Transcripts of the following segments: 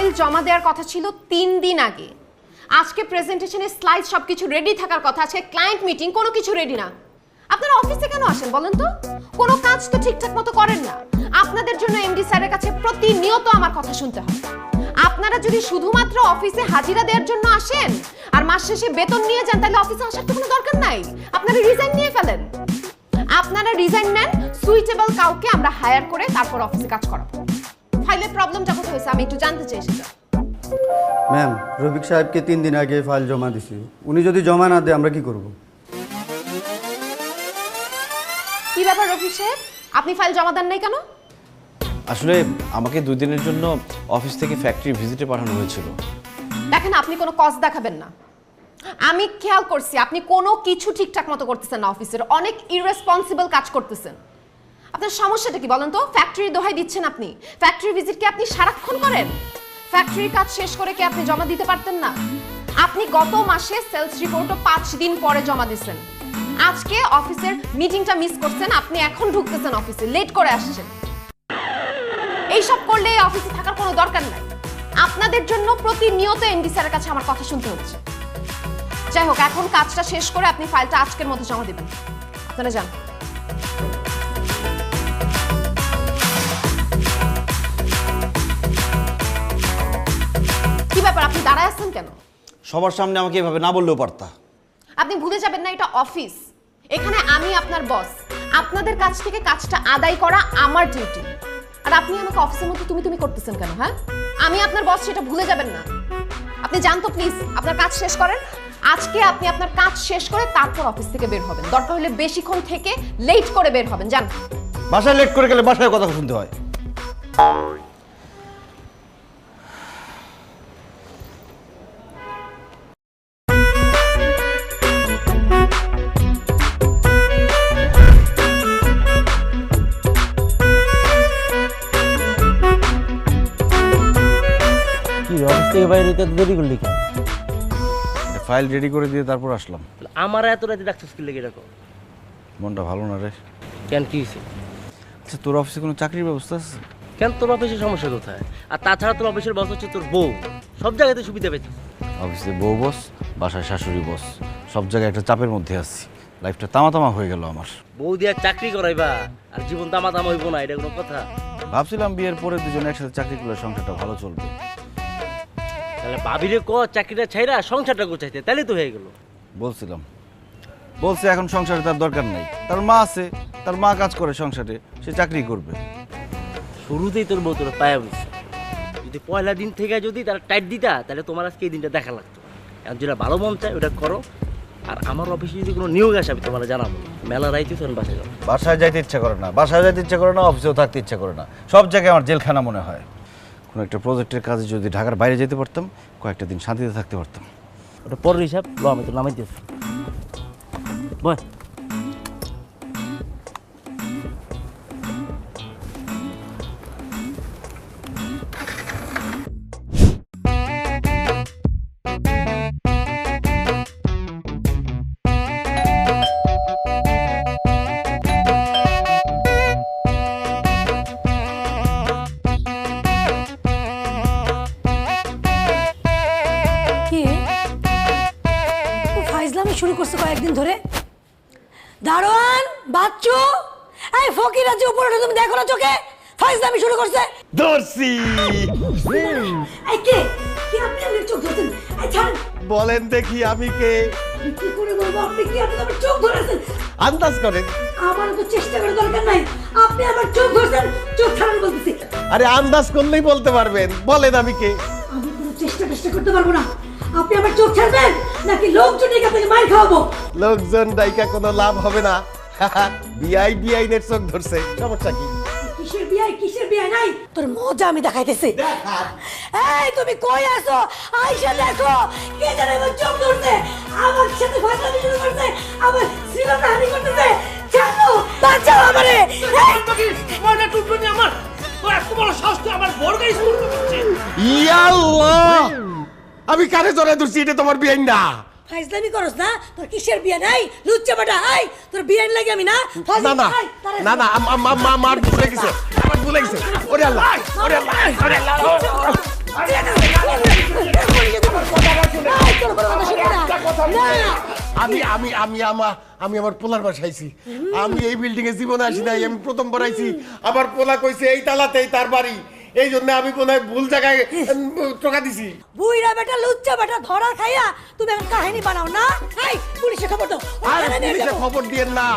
File জমা দেওয়ার কথা ছিল 3 দিন আগে। আজকে প্রেজেন্টেশনের স্লাইড সবকিছু রেডি থাকার কথা, আজকে ক্লায়েন্ট মিটিং, কোনো কিছু রেডি না। আপনারা অফিসে কেন আসেন বলেন তো? কোনো কাজ তো ঠিকঠাক মতো করেন না। আপনাদের জন্য এমডি স্যারের কাছে প্রতিনিয়ত আমার কথা শুনতে হয়। আপনারা যদি শুধুমাত্র অফিসে হাজিরা দেওয়ার জন্য আসেন আর মাস শেষে বেতন নিয়ে যান, তাহলে অফিসে আসার তো কোনো দরকার নাই। আপনারা রিজাইন নিয়ে ফেলেন। আপনারা রিজাইন নেন, সুইটেবল কাউকে আমরা হায়ার করে তারপর অফিসে কাজ করাবো। ফাইলের প্রবলেমটা কোথায় হয়েছে আমি একটু জানতে চাই সেটা। ম্যাম, রফিক সাহেবকে 3 দিন আগে ফাইল জমা দিছি। উনি যদি জমা না দেয় আমরা কি করব? কি ব্যাপার রফিক সাহেব, আপনি ফাইল জমা দেন নাই কেন? আসলে আমাকে 2 দিনের জন্য অফিস থেকে ফ্যাক্টরি ভিজিটে পাঠানো হয়েছিল। দেখেন, আপনি কোনো কজ দেখাবেন না। আমি খেয়াল করছি আপনি কোনো কিছু ঠিকঠাক মতো করতেছেন না, অফিসের অনেক ইররেসপন্সিবল কাজ করতেছেন। আপনার সমস্যাটা কি বলেন তো? ফ্যাক্টরির দোহাই দিচ্ছেন আপনি। ফ্যাক্টরি ভিজিট কি আপনি সারাক্ষণ করেন? ফ্যাক্টরির কাজ শেষ করে কি আপনি জমা দিতে পারতেন না? আপনি গত মাসে সেলস রিপোর্টও 5 দিন পরে জমা দিচ্ছেন। আজকে অফিসের মিটিংটা মিস করছেন, আপনি এখন ঢুকতেছেন অফিসে, লেট করে আসছেন। এইসব করলে অফিসে থাকার কোনো দরকার নাই। আপনাদের জন্য প্রতিনিয়ত এমডি স্যারের কাছে আমার কথা শুনতে হচ্ছে। যাই হোক, এখন কাজটা শেষ করে আপনি ফাইলটা আজকের মধ্যে জমা দিবেন। আপনারা যান। কি ব্যাপার, আপনি দাঁড়ায় আছেন কেন? সবার সামনে আমাকে এভাবে না বললেও পারতা। আপনি ভুলে যাবেন না এটা অফিস। এখানে আমি আপনার বস। আপনাদের কাছ থেকে কাজটা আদায় করা আমার ডিউটি। আর আপনি আমাকে অফিসের মধ্যে তুমি করতেছেন কেন? হ্যাঁ, আমি আপনার বস, সেটা ভুলে যাবেন না। আপনি যান তো প্লিজ, আপনার কাজ শেষ করেন। আজকে আপনি আপনার কাজ শেষ করে তারপর অফিস থেকে বের হবেন। দরকার হলে বেশিক্ষণ থেকে লেট করে বের হবেন। যান। বাসায় লেট করে গেলে বাসায় কথা শুনতে হয়। অফিস থেকে বাইরে হইতে এত দেরি করলি কেন? ফাইল রেডি করে দিয়ে তারপর আসলাম। আমার এত রাতে ডাকছিস কি লেগে এরকম? মনটা ভালো না রে। কেন, কি হয়েছে? আচ্ছা, তোর অফিসে কোনো চাকরির ব্যবস্থা আছে? কেন, তোর অফিসের সমস্যা কোথায়? আর তাছাড়া তোর অফিসের বস হচ্ছে তোর বউ। সব জায়গাতে সুবিধা পেতিস। অফিসে বউ বস, বাসায় শাশুড়ি বস, সব জায়গায় একটা চাপের মধ্যে আছি। লাইফটা তামা হয়ে গেল আমার। বউ দিয়ে চাকরি করাইবা আর জীবন তামা হইব না, এটা কোনো কথা? ভাবছিলাম বিয়ের পরে দুজনে একসাথে চাকরি করলে সংসারটা ভালো চলবে। তাহলে ভাবিরে ক চাকরিটা ছাইরা সংসারটা গোছাইতে, তাহলে তো হয়ে গেল। বলছে এখন সংসারে তার দরকার নাই। তার মা আছে, তার মা কাজ করে সংসারে, সে চাকরি করবে। শুরুতেই তোর বউ তোর পায়া বুঝছে। যদি পয়লা দিন থেকে যদি তারা টাইট দিতা, তাহলে তোমার আজকে এই দিনটা দেখা লাগতো। এখন যেটা ভালো মন চায় ওটা করো। আর আমার অফিসে যদি কোনো নিয়োগ আসে আমি তোমার জানাবো। মেলা রাইতে তখন বাসায় যাবো। বাসায় যাইতে ইচ্ছা করে না, অফিসেও থাকতে ইচ্ছা করে না। সব জায়গায় আমার জেলখানা মনে হয়। কোনো একটা প্রজেক্টের কাজে যদি ঢাকার বাইরে যেতে পারতাম, কয়েকটা দিন শান্তিতে থাকতে পারতাম। ওটা পরের হিসাব, লো আমি তো নামাই দিয়েছি। বল। শুরু করছে কয়েকদিন ধরে। দারোয়ান বাচ্চু, এই ফকির আছে উপরে, তুমি দেখো না চোখে? ফাইজলামি শুরু করছে। ধরছি। এই কে কি আপনি আমার চোখ ধরছেন? এই ছাড়েন। বলেন দেখি আমি কে? কি করে বলবো আপনি কি আপনি আমার চোখ ধরেছেন? আন্দাজ করেন। আমার তো চেষ্টা করে দরকার নাই, আপনি আমার চোখ ধরছেন। চোখ ছাড়েন বলতেছি। আরে আন্দাজ করলেই বলতে পারবেন। বলেন আমি কে? আমি কোনো চেষ্টা করতে পারবো না। আপনি আমার চোখ ছাড়বেন নাকি লোকজন এখান থেকে মার খাওয়াবো? লোকজন ডাইকা কোনো লাভ হবে না। বিআই নের চোখ ধরছে, সমস্যা কি? কিসের বিআই নাই? তোর মজা আমি দেখাইতেছি। এই তুমি কই আছো? আইসা দেখো কে জানে আমার চোখ ধরছে, আমার সাথে ফাজলামি শুরু করছে, আমার শ্রীলঙ্কা হানি করতেছে। ছাড়ো, বাঁচাও আমারে। এই তোকে ময়না টুকরো আমার এত বড় সাহস, তুই আমার বড় গাড়ি শুরু করছিস? ইয়া আল্লাহ, আমি কানে জড়ায় ধরছি, এটা তোমার বিআই না। ফাজলামি করছ না? তোর কিসের বিয়ে নাই? লুচ্চা বেটা, আই তোর বিয়ে লাগে আমি না? না না না না, আমার ভুলে গেছে। ওরে আল্লাহ, ওরে আল্লাহ, ওরে আল্লাহ। আমি আমার পোলার বাসায় আইছি। আমি এই বিল্ডিং এ জীবনে আসি নাই, আমি প্রথমবার আইছি। আমার পোলা কইছে এই তালাতেই তার বাড়ি, এই জন্য আমি কোনো ভুল জায়গায় টোকা দিছি। বুইরা বেটা লুচ্চা বেটা ধরা খাইয়া তুমি এখন কাহিনী বানাও না। এই পুলিশে খবর দাও। আর পুলিশে খবর দিয়েন না,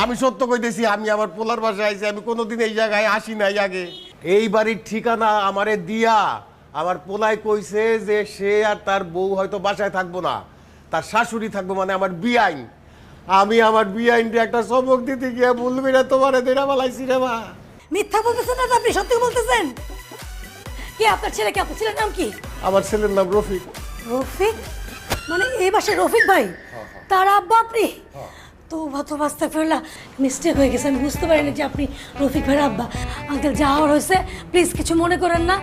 আমি সত্য কইতেছি। আমি আমার পোলার বাসায় আইছি, আমি কোনোদিন এই জায়গায় আসি নাই আগে। এই বাড়ির ঠিকানা আমারে দিয়া আমার পোলায় কইছে যে সে আর তার বউ হয়তো বাসায় থাকবো না, তার শাশুড়ি থাকবো, মানে আমার বিআইন। আমি আমার বিআইনটা একটা চমক দিতে গিয়ে বলবি না তোমারে দেরা বালাইছি রে মা। মিথ্যা বলতেছেন না তো আপনি সত্যি বলতেছেন? কি আপনার ছেলে, কি আপনার ছেলের নাম কি? আমার ছেলের নাম রফিক। রফিক? মানে এই বাসায় রফিক ভাই তার আব্বা আপনি? তো বাস্তা ফেরলা, মিস্টেক হয়ে গেছে, আমি বুঝতে পারিনি যে আপনি রফিক ভাইয়ের আব্বা। আঙ্কেল যা হওয়ার হয়েছে প্লিজ কিছু মনে করেন না।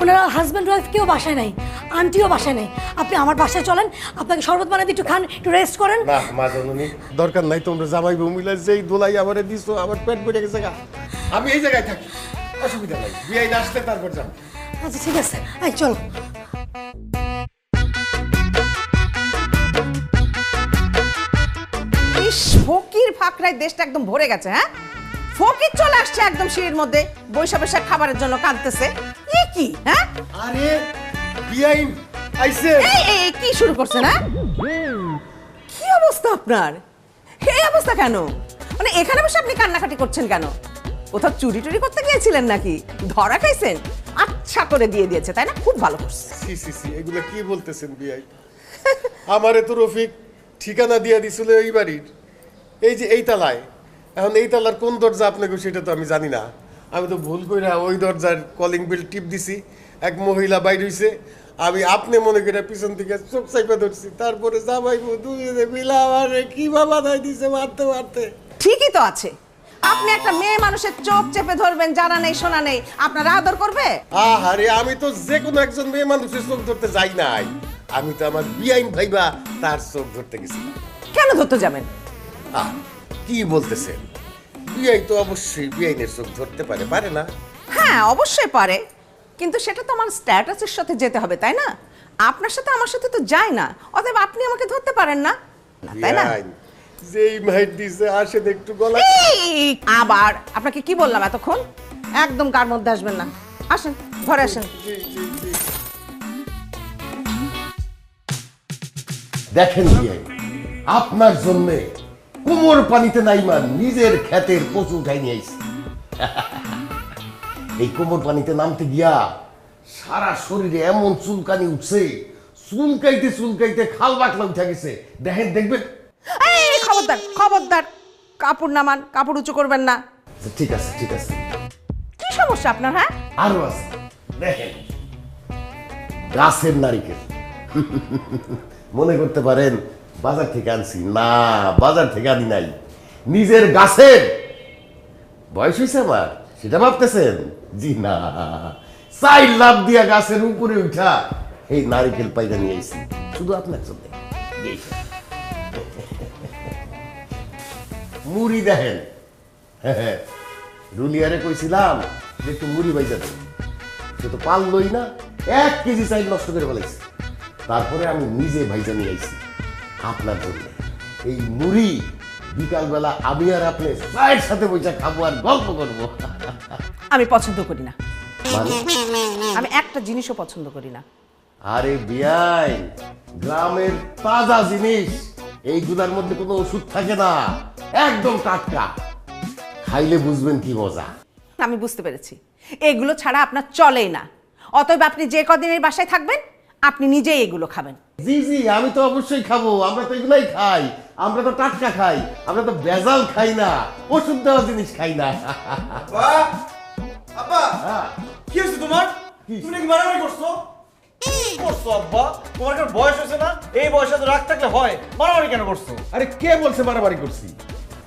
ওনারা হাজব্যান্ড ওয়াইফ কেউ বাসায় নাই, আন্টিও বাসায় নেই। আপনি আমার বাসায় চলেন, আপনাকে শরবত বানাতে একটু খান, একটু রেস্ট করেন। না মা জননী, দরকার নাই, তোমরা জামাই বউ মিলে যেই দোলাই আমারে দিছো, আমার পেট বেড়ে গেছে গা। আমি এই জায়গায় থাকি, অসুবিধা নাই, বিআইন আসলে তারপর যাবো। আচ্ছা ঠিক আছে, আই চলো। ইস, ফকির ফাকরায় দেশটা একদম ভরে গেছে। হ্যাঁ, ফকির চলে আসছে একদম সিঁড়ির মধ্যে, বৈশা বৈশা খাবারের জন্য কাঁদতেছে। এ কি? হ্যাঁ, আরে বিআইন আইছে। এই কি শুরু করছেন? হ্যাঁ, কি অবস্থা আপনার? এই অবস্থা কেন? মানে এখানে বসে আপনি কান্নাকাটি করছেন কেন? কোথাও চুরি টুরি করতে গিয়েছিলেন নাকি? ধরা খাইছেন? আচ্ছা করে দিয়ে দিয়েছে, তাই না? খুব ভালো করছে। সি সি সি, এগুলো কি বলতেছেন বিআইন? আমারে তো রফিক ঠিকানা দিয়ে দিছিল এই বাড়ির, এই যে এই তালায়। এখন এই তালার কোন দরজা আপনাকে সেটা তো আমি জানি না। আমি তো ভুল কইরা ওই দরজার কলিং বেল টিপ দিছি, এক মহিলা বাইর হইছে। আমি আপনি মনে করে পিছন থেকে চোখ চাইপা ধরছি, তারপরে জামাই বউ দুজনে মিলা আমারে কি বাবা দাই দিছে মারতে মারতে। ঠিকই তো আছে, আপনি একটা মেয়ে মানুষের চোখ চেপে ধরবেন, জানা নেই শোনা নেই, আপনারা আদর করবে? আরে আমি তো যে কোনো একজন মেয়ে মানুষের চোখ ধরতে যাই নাই, আমি তো আমার বিআইন ভাইবা তার চোখ ধরতে গেছি। কেন ধরতে যাবেন? কি বলতেছেন? বিআই তো অবশ্যই বিআইনের চোখ ধরতে পারে, পারে না? হ্যাঁ অবশ্যই পারে, কিন্তু সেটা তো আমার স্ট্যাটাসের সাথে যেতে হবে, তাই না? আপনার সাথে আমার সাথে তো যায় না, অতএব আপনি আমাকে ধরতে পারেন না, তাই না? বিআইন যেই মাইট দিছে আসেন একটু গলা। এই, আবার আপনাকে কি বললাম এতক্ষণ? একদম কার মধ্যে আসবেন না, আসেন ঘরে আসেন। দেখেন বিআই, আপনার জন্য কোমর পানিতে নাইমান নিজের ক্ষেতের পশু উঠাই নিয়ে আইছি। এই কোমর পানিতে নামতে গিয়া সারা শরীরে এমন চুলকানি উঠছে, চুলকাইতে চুলকাইতে খাল বাকলা উঠে গেছে। দেখেন, দেখবেন। এই খবরদার খবরদার, কাপড় নামান, কাপড় উঁচু করবেন না। ঠিক আছে ঠিক আছে। কি সমস্যা আপনার? হ্যাঁ, আরো আছে, দেখেন, গাছের নারিকেল। মনে করতে পারেন বাজার থেকে আনছি, না বাজার থেকে আনি নাই, নিজের গাছের। বয়স হয়েছে আমার, সেটা ভাবতেছেন? জি না, 4 লাখ দিয়া গাছের উপরে উঠা এই নারিকেল পাইরা নিয়ে আইছি শুধু আপনার জন্য। মুড়ি দেখেন, রুলিয়ারে কইছিলাম যে একটু মুড়ি বাইজা দেন, সে তো পারলই না, 1 কেজি চাইল নষ্ট করে ফেলাইছে। তারপরে আমি নিজে ভাইজা নিয়ে আইছি আপনার জন্য। এই মুড়ি বিকালবেলা আমি আর আপনি চায়ের সাথে বসে খাবো আর গল্প করবো। আমি পছন্দ করি না, মানে? আমি একটা জিনিসও পছন্দ করি না। আরে বিয়াই, গ্রামের তাজা জিনিস, এইগুলার মধ্যে কোনো ওষুধ থাকে না, একদম টাটকা, খাইলে বুঝবেন কি মজা। আমি বুঝতে পেরেছি, এগুলো ছাড়া আপনার চলেই না, অতএব আপনি যে কদিন এই বাসায় থাকবেন আপনি নিজেই এগুলো খাবেন। জি জি, আমি তো অবশ্যই খাবো, আমরা তো এগুলাই খাই, আমরা তো টাটকা খাই, আমরা তো ভেজাল খাই না, ওষুধ দেওয়া জিনিস খাই না। আব্বা, হ্যাঁ। কি হয়েছে তোমার? কি? তুমি নাকি মারামারি করছো? কি করছো আব্বা? তোমার কি বয়স হয়েছে না? এই বয়সে তো রাগ থাকলে হয়, মারামারি কেন করছো? আরে কে বলছে মারামারি করছি?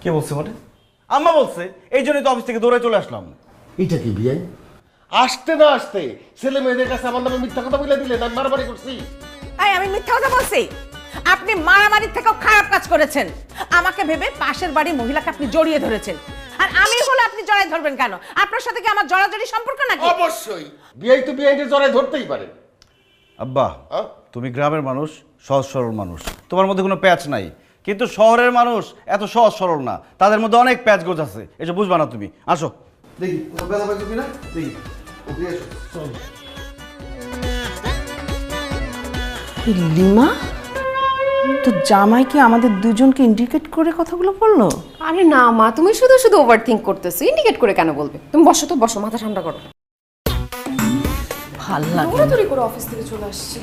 কে বলছে মানে? আম্মা বলছে, এই জন্যই তো অফিস থেকে দৌড়ে চলে আসলাম। এটা কি বিয়াই? আসতে না আসতে ছেলে মেয়েদের কাছে আমার নামে মিথ্যা কথা বলে দিলেন আমি মারামারি করছি? এই, আমি মিথ্যা কথা বলছি? আপনি মারামারির থেকেও খারাপ কাজ করেছেন। আমাকে ভেবে পাশের বাড়ির মহিলাকে আপনি জড়িয়ে ধরেছেন, আর আমি হলে আপনি জড়াই ধরবেন কেন? আপনার সাথে কি আমার জড়াজড়ি সম্পর্ক নাকি? অবশ্যই বিয়াই তো বিয়াইনের জড়ায় ধরতেই পারে। আব্বা হ্যাঁ? তুমি গ্রামের মানুষ, সহজ সরল মানুষ, তোমার মধ্যে কোনো প্যাচ নাই। কিন্তু শহরের মানুষ এত সহজ সরল না, তাদের মধ্যে অনেক প্যাচ গোছ আছে, এসব বুঝবা না তুমি। আসো দেখি কোনো ব্যথা পাইছো কিনা দেখি। ওকে, এসো। চল। লিমা, তো জামাই কি আমাদের দুজনকে ইন্ডিকেট করে কথাগুলো বললো? আরে না মা, তুমি শুধু শুধু ওভার থিঙ্ক করতেছো। ইন্ডিকেট করে কেন বলবে? তুমি বসো তো, বসো, মাথা ঠান্ডা করো। ভাল লাগে। দৌড়াদৌড়ি করে অফিস থেকে চলে আসছি।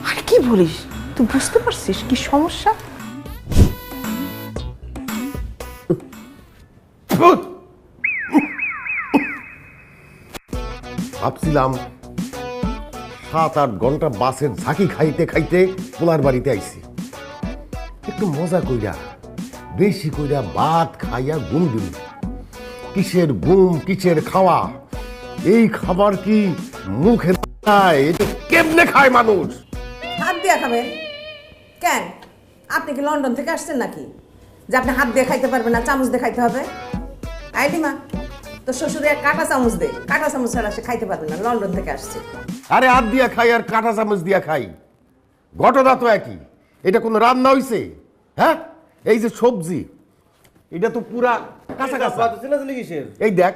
আরে কি বলিস? তুই বুঝতে পারছিস কি সমস্যা? ভাবছিলাম 7-8 ঘন্টা বাসের ঝাঁকি খাইতে খাইতে পোলার বাড়িতে আইছি, একটু মজা কইরা বেশি কইরা ভাত খাইয়া ঘুম দিল। কিসের ঘুম কিসের খাওয়া, এই খাবার কি মুখে দেয়? এটা কেমনে খায় মানুষ? হাত দিয়ে খাবেন কেন? আপনি কি লন্ডন থেকে আসছেন নাকি যে আপনি হাত দিয়ে খাইতে পারবেন না, চামচ দিয়ে খাইতে হবে? আই লিমা, তো শ্বশুরে কাঁটা চামচ দে, কাঁটা চামচ ছাড়া সে খাইতে পারবে না, লন্ডন থেকে আসছে। আরে হাত দিয়া খাই আর কাঁটা চামচ দিয়া খাই, ঘটনা তো একই। এটা কোনো রান্না হইছে? হ্যাঁ, এই যে সবজি, এটা তো পুরা কাঁচা কাঁচা। এই দেখ,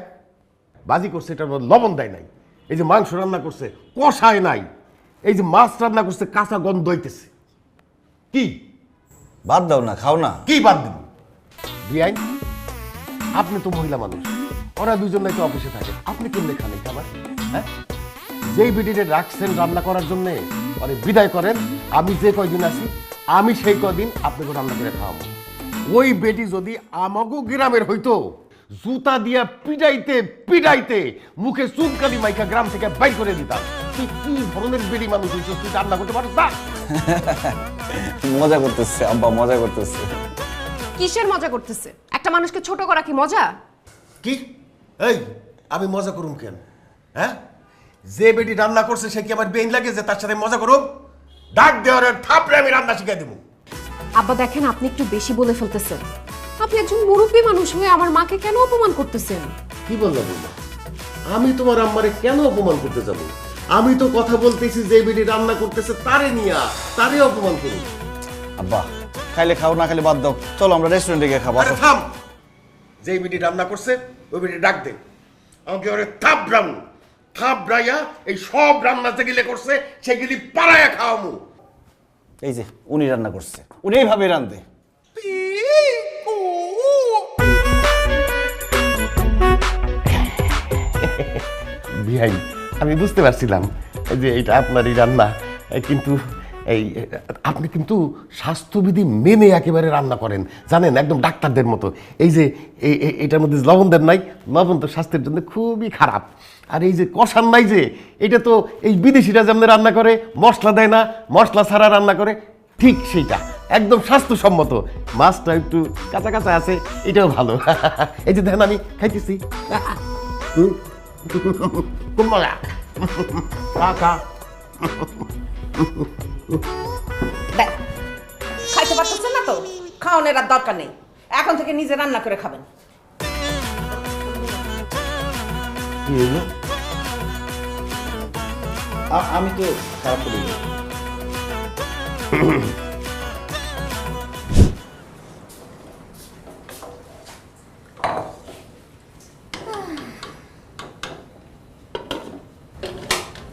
বাজি করছে, এটা লবণ দেয় নাই। এই যে মাংস রান্না করছে কষায় নাই। এই যে মাছ রান্না করছে কাঁচা গন্ধ হইতেছে। কি বাদ দাও না, খাও না। কি বাদ দিব? বিআইন, আপনি তো মহিলা মানুষ, ওরা দুজন নাকি অফিসে থাকে, আপনি কেমনে খান এই খাবার? হ্যাঁ, যেই বিডিতে রাখছেন রান্না করার জন্য মানে বিদায় করেন। আমি যে কয়দিন আছি আমি সেই কয়দিন আপনাকে রান্না করে খাওয়াবো। ওই বেটি যদি আমাগো গ্রামের হইতো, জুতা দিয়া পিটাইতে পিটাইতে মুখে চুনকালি মাইকা গ্রাম থেকে বাইর করে দিতাম। তুই কি ধরনের বেটি মানুষ হইছিস, তুই রান্না করতে পারছ না? মজা করতেছে আব্বা, মজা করতেছে। কিসের মজা করতেছে? একটা মানুষকে ছোট করা কি মজা? কি এই আমি মজা করুম কেন? হ্যাঁ, যে বেটি রান্না করছে সে কি আমার বেইন লাগে যে তার সাথে মজা করুম? ডাক দেওয়ার থাপড়ে আমি রান্না শিখাই দেবো। আব্বা দেখেন, আপনি একটু বেশি বলে ফেলতেছেন। আপনি একজন মুরব্বী মানুষ হয়ে আমার মাকে কেন অপমান করতেছেন? কি বললাম বললাম, আমি তোমার আম্মারে কেন অপমান করতে যাব? আমি তো কথা বলতেছি যে বেটি রান্না করতেছে তারে নিয়া, তারে অপমান করুন। আব্বা খাইলে খাও, না খাইলে বাদ দাও। চলো আমরা রেস্টুরেন্টে গিয়ে খাবো। আরে থাম, যে বেটি রান্না করছে ওই বেটি ডাক দে, আমাকে ওরে থাপড়াইয়া এই সব রান্না যেগুলি করছে সেগুলি পাড়াইয়া খাওয়ামু। এই যে উনি রান্না করছে, উনি এইভাবে রান্ধে। বিহাই, আমি বুঝতে পারছিলাম যে এটা আপনারই রান্না, কিন্তু এই আপনি কিন্তু স্বাস্থ্যবিধি মেনে একেবারে রান্না করেন, জানেন, একদম ডাক্তারদের মতো। এই যে এটার মধ্যে লবণ দেন নাই, লবণ তো স্বাস্থ্যের জন্য খুবই খারাপ। আর এই যে কষান নাই যে, এটা তো এই বিদেশিরা যেমন রান্না করে, মশলা দেয় না, মশলা ছাড়া রান্না করে, ঠিক সেইটা একদম স্বাস্থ্যসম্মত। মাছটা একটু কাঁচা কাঁচা আছে, এটাও ভালো। এই যে দেখেন আমি খাইতেছি, খুব মজা। খা দেখ, খাইতে পারতেছেন না তো, খাওয়ানোর আর দরকার নেই, এখন থেকে নিজে রান্না করে খাবেন। কি হলো? আমি তো খারাপ করি।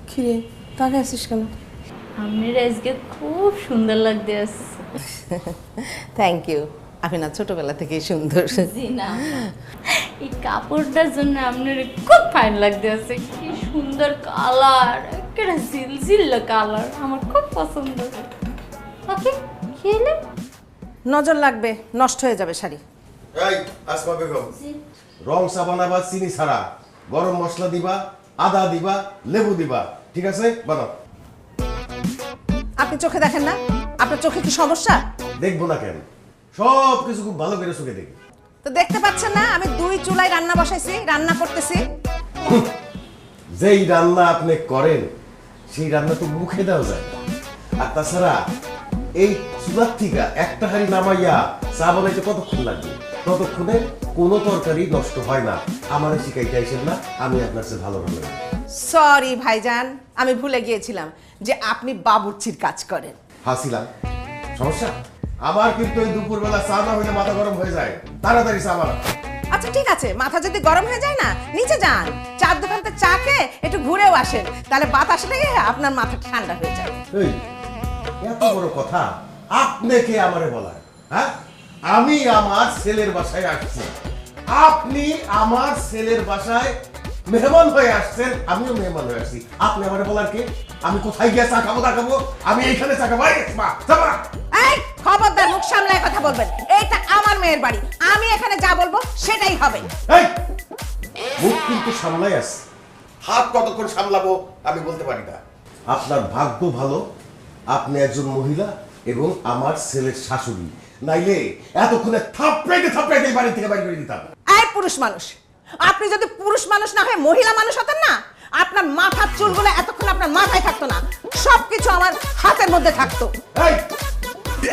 কিরে তাকে আসিস কেন? আপনার আজকে খুব সুন্দর লাগতে আছে। থ্যাংক ইউ, আপনি না ছোটবেলা থেকেই সুন্দর। জি না, এই কাপড়টার জন্য আপনার খুব ফাইন লাগতে আছে। কি সুন্দর কালার, একটা ঝিলঝিল কালার, আমার খুব পছন্দ। ওকে খেলে নজর লাগবে, নষ্ট হয়ে যাবে শাড়ি। এই আসমা বেগম, রং চা বানাবা চিনি ছাড়া, গরম মশলা দিবা, আদা দিবা, লেবু দিবা, ঠিক আছে? বানাও। আপনি চোখে দেখেন না? আপনার চোখে কি সমস্যা? দেখবো না কেন, সব কিছু খুব ভালো করে চোখে দেখি। তো দেখতে পাচ্ছেন না আমি 2 চুলায় রান্না বসাইছি, রান্না করতেছি। যেই রান্না আপনি করেন সেই রান্না তো মুখে দেওয়া যায়। আর তাছাড়া এই চুলার থেকে একটা হাড়ি নামাইয়া চা বানাইতে কতক্ষণ লাগবে? ততক্ষণে কোনো তরকারি নষ্ট হয় না। আমারে শিখাইতে আইছেন না, আমি আপনার চেয়ে ভালো ভালো। সরি ভাইজান, আমি ভুলে গিয়েছিলাম যে আপনি বাবুর্চির কাজ করেন। হাসিলাম, সমস্যা? আমার কিন্তু এই দুপুরবেলা চা না হইলে মাথা গরম হয়ে যায়। তাড়াতাড়ি চা বানা। আচ্ছা ঠিক আছে, মাথা যদি গরম হয়ে যায় না, নিচে যান, চার দোকানতে চা খেয়ে একটু ঘুরেও আসেন, তাহলে বাতাস লেগে আপনার মাথা ঠান্ডা হয়ে যাবে। এই এত বড় কথা আপনি কে আমারে বলার? হ্যাঁ, আমি আমার ছেলের বাসায় আসছি, আপনি আমার ছেলের বাসায় মেহমান হয়ে আসছেন, আমিও মেহমান হয়ে আসছি। আপনি আমারে বলার কে? আমি কোথায় গিয়ে চা খাবো না খাবো? আমি এইখানে চা খাবো। এই খবরদার, মুখ সামলায় কথা বলবেন। এইটা আমার মেয়ের বাড়ি, আমি এখানে যা বলবো সেটাই হবে। এই মুখ কিন্তু সামলাই আছে, হাত কতক্ষণ সামলাবো আমি বলতে পারি না। আপনার ভাগ্য ভালো, আপনি একজন মহিলা এবং আমার ছেলের শাশুড়ি, নাইলে এতক্ষণে থাপড়াইতে বাড়ি থেকে বাইরে করে দিতাম। এই পুরুষ মানুষ, আপনি যদি পুরুষ মানুষ না হয়ে মহিলা মানুষ হতেন না, আপনার মাথার চুলগুলো এতক্ষণ আপনার মাথায় থাকতো না, সবকিছু আমার হাতের মধ্যে থাকতো। এই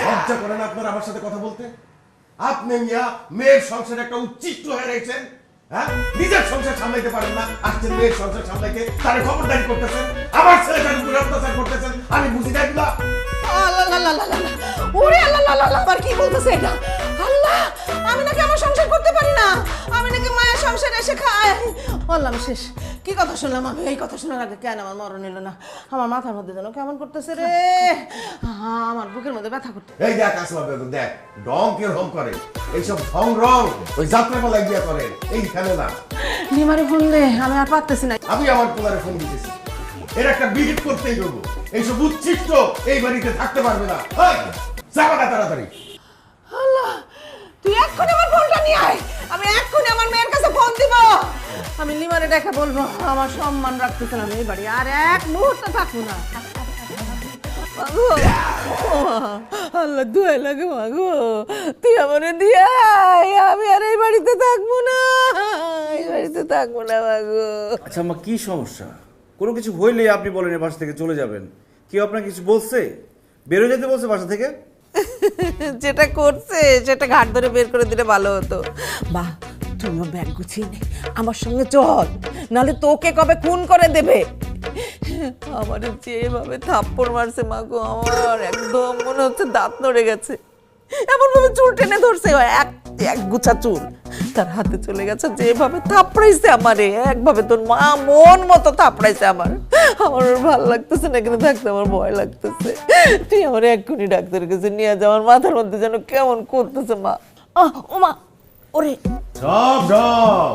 লজ্জা করেন আপনার আমার সাথে কথা বলতে? আপনি মিয়া মেয়ের সংসারে একটা উচ্ছিষ্ট হয়ে রয়েছেন। হ্যাঁ, নিজের সংসার সামলাইতে পারেন না, আসছেন মেয়ের সংসার সামলাইতে, তারে খবরদারি করতেছেন, আমার ছেলেটার উপরে অত্যাচার করতেছেন। আমি বুঝি না এগুলা। ওরে আল্লাহ আল্লাহ, আবার কি বলতেছে এটা? আল্লাহ, আমি নাকি আমার সংসার করতে পারি না, আমি নাকি মায়ের সংসারে এসে খাই। আল্লাহ, আমি শেষ। কি কথা শুনলাম আমি? এই কথা শোনার আগে কেন আমার মরণ এলো না? আমার মাথার মধ্যে যেন কেমন করতেছে রে, আমার বুকের মধ্যে ব্যথা করতে। এই দেখ আসমা বেগম, দেখ ডং কে রং করে, এইসব ঢং রং ওই যাত্রা পালায় গিয়া করেন, এইখানে না। নিমারে ফোন দে, আমি আর পারতেছি না। আমি আমার পোলারে ফোন দিতেছি, এর একটা বিহিত করতেই দেবো। এইসব উচ্ছিষ্ট এই বাড়িতে থাকতে পারবে না। যাবা না তাড়াতাড়ি। আল্লাহ, তুই এক্ষুনি আমার ফোনটা নিয়ে আয়, আমি এক্ষুনি আমার মেয়ের কাছে ফোন দিব। আমি লিমারে ডেকে বলবো আমার সম্মান রাখতেছে না এই বাড়ি, আর এক মুহূর্ত থাকবো না। মাগো, ও মা, আল্লাহ দুয়াই লাগে মাগো, তুই আমারে দিয়ে আয়, আমি আর এই বাড়িতে থাকবো না, এই বাড়িতে থাকবো না মাগো। আচ্ছা আম্মা, কি সমস্যা? কোনো কিছু হইলেই আপনি বলেন এই বাসা থেকে চলে যাবেন। কেউ আপনাকে কিছু বলছে? বেরো যেতে বলছে বাসা থেকে? যেটা করছে সেটা ঘাট ধরে বের করে দিলে ভালো হতো। বাহ, তুই আমার ব্যাগ গুছিয়ে নে, আমার সঙ্গে চল, নাহলে তোকে কবে খুন করে দেবে। আমার যেভাবে থাপ্পড় মারছে মাগো, আমার একদম মনে হচ্ছে দাঁত নড়ে গেছে, এমন ভাবে চুল টেনে ধরছে, এক গুছা চুল তার হাতে চলে গেছে। যেভাবে থাপড়াইছে আমারে, একভাবে তোর মা মন মতো থাপড়াইছে আমার ভালো লাগতেছে না, কিন্তু থাকতে আমার ভয় লাগতেছে। তুই আমার এক্ষুনি ডাক্তারের কাছে নিয়ে যা, আমার মাথার মধ্যে যেন কেমন করতেছে মা। ও মা, ওরে সব সব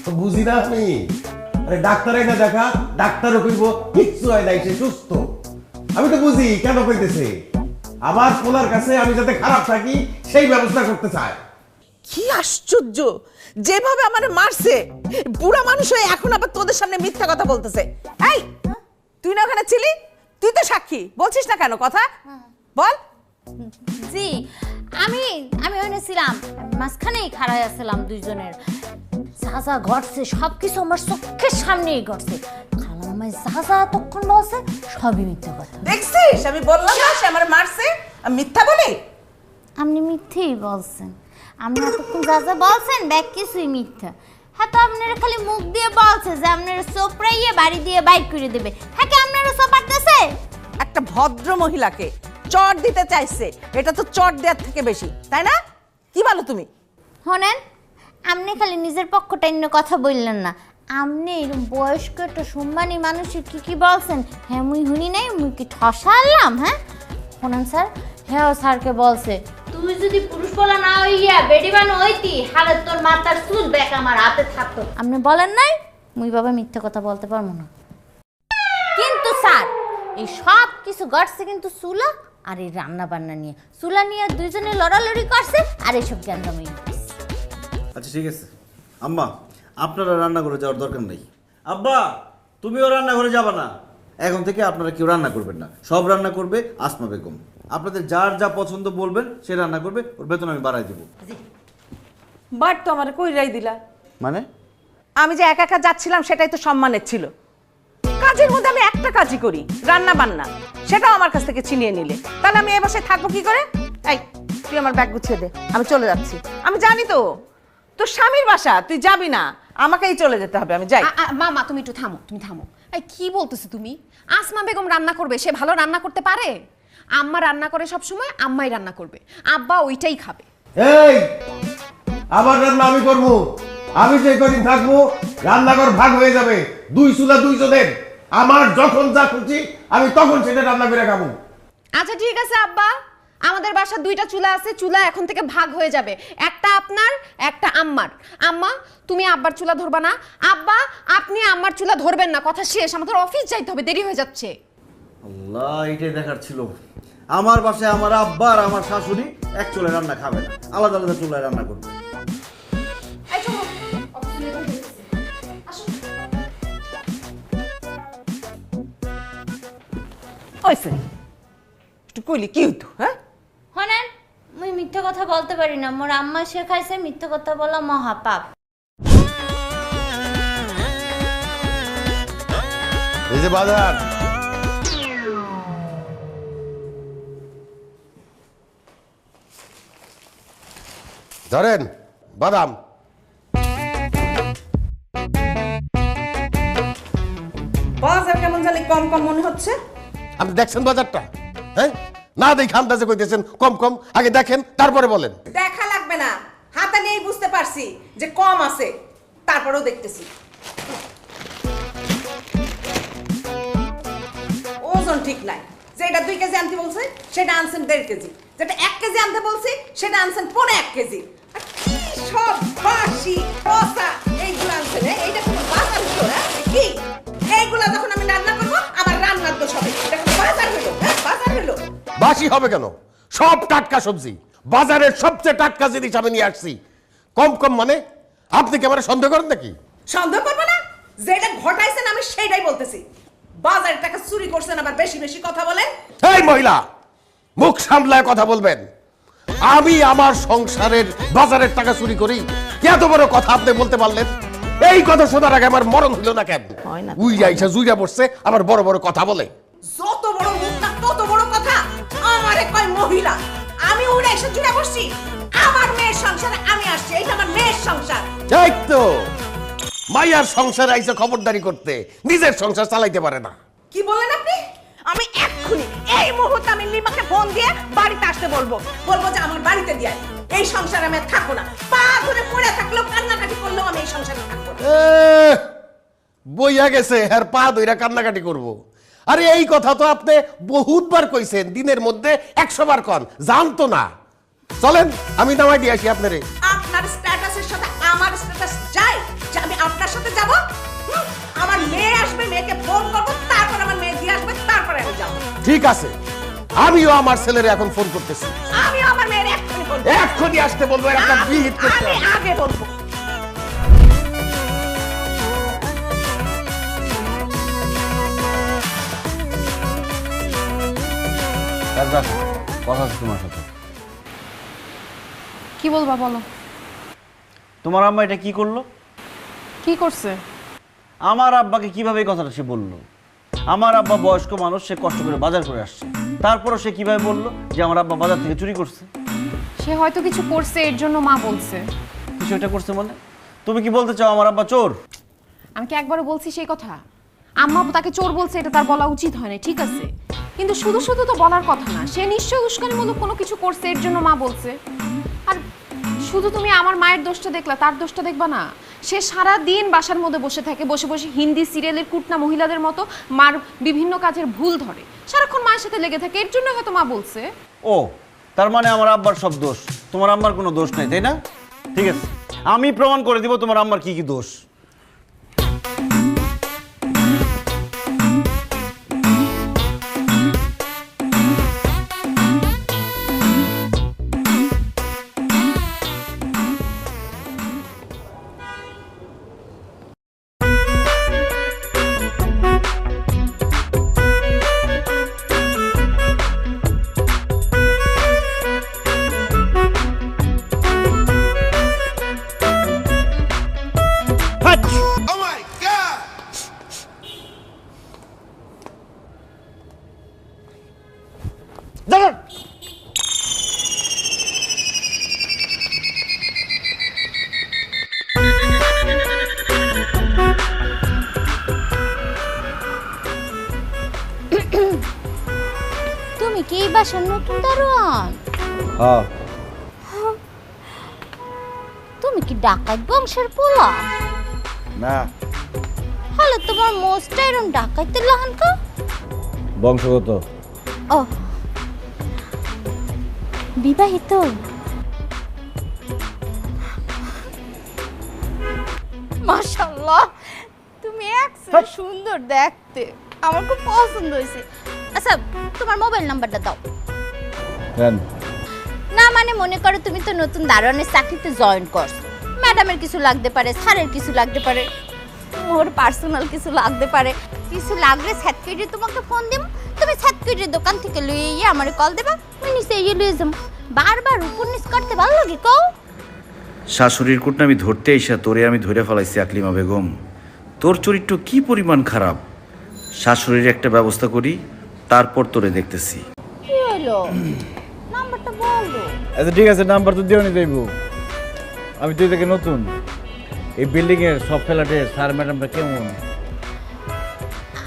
তো বুঝি না আমি। আরে ডাক্তার না দেখা, ডাক্তারও কইব কিচ্ছু হয় নাই, সে সুস্থ। আমি তো বুঝি কেন কইতেছে, আমার পোলার কাছে আমি যাতে খারাপ থাকি সেই ব্যবস্থা করতে চায়। কি আশ্চর্য, যেভাবে আমারে মারছে, বুড়া মানুষ হয়ে এখন আবার তোদের সামনে মিথ্যা কথা বলতেছে। এই, তুই না ওখানে ছিলি, তুই তো সাক্ষী, বলছিস না কেন কথা? বল। জি, আমি ওখানে ছিলাম, মাঝখানেই খাড়াই আসছিলাম দুইজনের। যা যা ঘটছে সবকিছু আমার চোখের সামনেই ঘটছে। খালা মামাই যা যা তখন বলছে সবই মিথ্যা কথা। দেখছিস, আমি বললাম না সে আমারে মারছে, আমি মিথ্যা বলি? আপনি মিথ্যেই বলছেন, আপনি এতক্ষণ যা যা বলছেন ব্যাগ কিছুই মিথ্যা। হ্যাঁ, তো আপনারা খালি মুখ দিয়ে বলছে যে আপনারা চোপড়াইয়ে বাড়ি দিয়ে বাইক করে দেবে। হ্যাঁ, কি আপনারা চোপারতেছে? একটা ভদ্র মহিলাকে চট দিতে চাইছে, এটা তো চট দেওয়ার থেকে বেশি, তাই না? কি বলো তুমি? শোনেন, আপনি খালি নিজের পক্ষটা অন্য কথা বললেন না, আপনি এরকম বয়স্ক একটা সম্মানী মানুষের কি বলছেন। হ্যাঁ, মুই শুনি নাই, মুই কি ঠসালাম? হ্যাঁ শোনেন স্যার, হ্যাঁ স্যারকে বলছে তুই যদি পুরুষ বলা না হইয়া বেডিবান হইতি, হালে তোর মাথার চুল ব্যাক আমার হাতে থাকতো। আপনি বলেন নাই, মুই বাবা মিথ্যা কথা বলতে পারবো না। কিন্তু স্যার, এই সব কিছু ঘটছে কিন্তু চুলা আর এই রান্না বান্না নিয়ে। চুলা নিয়ে দুইজনে লড়ালড়ি করছে আর এইসব জ্ঞানদামি। আচ্ছা ঠিক আছে আম্মা, আপনারা রান্না করে যাওয়ার দরকার নেই। আব্বা, তুমিও রান্নাঘরে যাবা না, এখন থেকে আপনারা কেউ রান্না করবেন না, সব রান্না করবে আসমা বেগম। আপনাদের যার যা পছন্দ বলবেন সে রান্না করবে, ওর বেতন আমি বাড়াই দেবো। বাট তো আমার কইরাই দিলা। মানে? আমি যে একা একা যাচ্ছিলাম সেটাই তো সম্মানের ছিল। কাজের মধ্যে আমি একটা কাজই করি, রান্না বান্না, সেটাও আমার কাছ থেকে ছিনিয়ে নিলে, তাহলে আমি এই বাসায় থাকবো কি করে? এই তুই আমার ব্যাগ গুছিয়ে দে, আমি চলে যাচ্ছি। আমি জানি তো তোর স্বামীর বাসা, তুই যাবি না, আমাকেই চলে যেতে হবে, আমি যাই। মা তুমি একটু থামো, তুমি থামো। এই কি বলতেছো তুমি? আসমা বেগম রান্না করবে, সে ভালো রান্না করতে পারে? আম্মা রান্না করে সব সময়, আম্মাই রান্না করবে, আব্বা ওইটাই খাবে। এই আবার রান্না আমি করব, আমি যে কদিন থাকবো রান্নাঘর ভাগ হয়ে যাবে, দুই চুলা দুই জনের। আমার যখন যা খুশি আমি তখন সেটা রান্না করে খাবো। আচ্ছা ঠিক আছে আব্বা, আমাদের বাসার 2টা চুলা আছে, চুলা এখন থেকে ভাগ হয়ে যাবে, একটা আপনার একটা আম্মার। আম্মা তুমি আব্বার চুলা ধরবা না, আব্বা আপনি আম্মার চুলা ধরবেন না, কথা শেষ। আমাদের অফিস যাইতে হবে, দেরি হয়ে যাচ্ছে। আল্লাহ, এটাই দেখার ছিল। আমার বাসায় আমার আব্বা আর আমার শাশুড়ি এক চুলায় রান্না খাবে না, আলাদা আলাদা চুলায় রান্না করবে। এই চলো, অফিসে লেট হয়ে গেছে। আসো। ওইসে একটু কইলি কি হইতো? হ্যাঁ হনেন মুই মিথ্যা কথা বলতে পারি না, মোর আম্মা শেখাইছে মিথ্যা কথা বলা মহাপাপ। এই যে বাজার, ধরেন বাদাম। বাজার কেমন জানি কম কম মনে হচ্ছে। আপনি দেখছেন বাজারটা? হ্যাঁ, না দেখে আন্দাজে কইতেছেন কম কম, আগে দেখেন তারপরে বলেন। দেখা লাগবে না, হাতে নিয়েই বুঝতে পারছি যে কম আছে, তারপরেও দেখতেছি। ওজন ঠিক নাই, যেটা 2 কেজি আনতে বলছে সেটা আনছেন 1.5 কেজি, যেটা 1 কেজি আনতে বলছি সেটা আনছেন 1.5 কেজি। আর কি সব বাসি পচা এইগুলো আনছেন, এইটা কোনো বাজার হলো? কি এইগুলা যখন আমি রান্না করবো আমার রান্নার দোষ হবে, এটা কোনো বাজার হলো? বাজার হলো? বাসি হবে কেন? সব টাটকা সবজি, বাজারের সবচেয়ে টাটকা জিনিস আমি নিয়ে আসছি। কম কম মানে আপনি কি আমার সন্দেহ করেন নাকি? সন্দেহ করবো না, যেটা ঘটাইছেন আমি সেটাই বলতেছি। বাজারের টাকা চুরি করছেন, আবার বেশি বেশি কথা বলেন। এই মহিলা, মুখ সামলায় কথা বলবেন। আমি আমার সংসারের বাজারের টাকা চুরি করি? এত বড় কথা আপনি বলতে পারলেন? এই কথা শোনার আগে আমার মরণ হইল না কেন? হয় না। উইরা ইসা জুইরা পড়ছে, আবার বড় বড় কথা বলে। যত বড় মুখ না তত বড় কথা। আমারে কয় মহিলা, আমি উড়ে এসে জুড়ে বসছি। আমার মেয়ের সংসারে আমি আসছি, এটা আমার মেয়ের সংসার। এই তো মাইয়ার সংসারে আইসা খবরদারি করতে, নিজের সংসার চালাইতে পারে না। কি বললেন আপনি? আমি এক্ষুনি এই মুহূর্তে আমি লিমাকে ফোন দিয়ে বাড়িতে আসতে বলবো, বলবো যে আমার বাড়িতে দিয়ে এই সংসারে আমি আর থাকবো না। পা ধরে পড়ে থাকলেও কান্নাকাটি করলেও আমি এই সংসারে থাকবো না। বইয়া গেছে আর পা ধইরা কান্নাকাটি করব। আরে এই কথা তো আপনি বহুতবার কইছেন, দিনের মধ্যে 100 বার কন, জানতো না। চলেন আমি নামাই দিয়ে আসি আপনারে। আপনার স্ট্যাটাসের সাথে আমার স্ট্যাটাস যায় যে আমি আপনার সাথে যাব? আমার মেয়ে আসবে, মেয়েকে ফোন করবো, তারপর আমার মেয়ে দিয়ে আসবে, তারপরে আমি যাব। ঠিক আছে, আমিও আমার ছেলেরে এখন ফোন করতেছি। আমি আমার মেয়ের এক্ষুনি বলবো, এক্ষুনি আসতে বলবো, একটা বিহিত করতে আমি হবে। আগে বলবো। কথা আছে তোমার সাথে। কি বলবা বলো। তোমার আম্মা এটা কি করলো? কি করছে? আমার আব্বাকে কিভাবে এই কথাটা সে বললো? আমার আব্বা বয়স্ক মানুষ, সে কষ্ট করে বাজার করে আসছে, তারপরও সে কিভাবে বললো যে আমার আব্বা বাজার থেকে চুরি করছে? সে হয়তো কিছু করছে, এর জন্য মা বলছে। কিছু এটা করছে মানে? তুমি কি বলতে চাও আমার আব্বা চোর? আমি কি একবারও বলছি সেই কথা? আম্মা তাকে চোর বলছে, এটা তার বলা উচিত হয় না, ঠিক আছে, কিন্তু শুধু শুধু তো বলার কথা না। সে নিশ্চয়ই উস্কানিমূলক কোনো কিছু করছে, এর জন্য মা বলছে। আর শুধু তুমি আমার মায়ের দোষটা দেখলা, তার দোষটা দেখবা না। সে সারা দিন বাসার মধ্যে বসে থাকে, বসে বসে হিন্দি সিরিয়ালের কুটনা মহিলাদের মতো মার বিভিন্ন কাজের ভুল ধরে, সারাক্ষণ মায়ের সাথে লেগে থাকে, এর জন্য হয়তো মা বলছে। ও, তার মানে আমার আব্বার সব দোষ, তোমার আম্মার কোনো দোষ নাই, তাই না? ঠিক আছে, আমি প্রমাণ করে দিব তোমার আম্মার কি কি দোষ। কি এই বাসার নতুন দারোয়ান? হ্যাঁ তুমি কি ডাকাত বংশের পোলা? না, হলে তোমার মোস্ট এরম ডাকাইতে লাহানকা? বংশগত। ও বিবাহিত? মাশাআল্লাহ, তুমি একদম সুন্দর দেখতে, আমার খুব পছন্দ হয়েছে। আচ্ছা, তোমার মোবাইল নাম্বারটা দাও। কেন? না মানে মনে করো তুমি তো নতুন দারোয়ানের চাকরিতে জয়েন করছো, ম্যাডামের কিছু লাগতে পারে, স্যারের কিছু লাগতে পারে, মোর পার্সোনাল কিছু লাগতে পারে, কিছু লাগলে স্যাটকুইটে তোমাকে ফোন দিব, তুমি স্যাটকুইটের দোকান থেকে লইয়ে গিয়ে আমারে কল দেবা, আমি নিচে গিয়ে লইয়ে যাবো। বারবার উপর নিচ করতে ভালো লাগে কও? শাশুড়ির কুটনা আমি ধরতে এসে তোরে আমি ধরে ফেলাইছি আকলিমা বেগম। তোর চরিত্র কি পরিমাণ খারাপ। শাশুড়ির একটা ব্যবস্থা করি, তারপর তোরে দেখতেছি। কি হলো, নাম্বারটা বলো। আচ্ছা ঠিক আছে, নাম্বার তো দিও নি যাইব। আমি তুই থেকে নতুন, এই বিল্ডিং এর সব ফ্ল্যাটের স্যার ম্যাডামরা কেমন?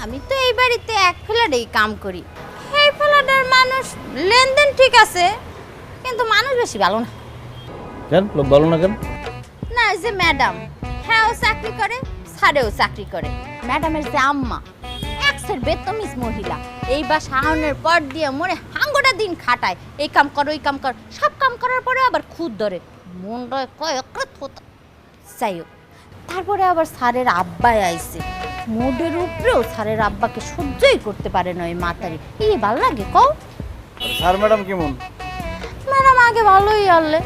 আমি তো এই বাড়িতে এক ফ্ল্যাটেই কাম করি, এই ফ্ল্যাটের মানুষ লেনদেন ঠিক আছে, কিন্তু মানুষ বেশি ভালো না। কেন লোক ভালো না কেন? না, এই যে ম্যাডাম, হ্যাঁও চাকরি করে, স্যারেও চাকরি করে। ম্যাডামের যে আম্মা এক্সের বেতমিজ মহিলা, এই বা শাহনের পর দিয়ে মনে হাঙ্গোটা দিন খাটায়, এই কাম কর ওই কাম কর, সব কাম করার পরে আবার খুদ ধরে মনটা কয়েক হতো চাইও। তারপরে আবার স্যারের আব্বাই আইছে, মোডের উপরেও স্যারের আব্বাকে সহ্যই করতে পারে না ওই মাতারি। এই ভালো লাগে কও? স্যার ম্যাডাম কেমন? ম্যাডাম আগে ভালোই আনলে,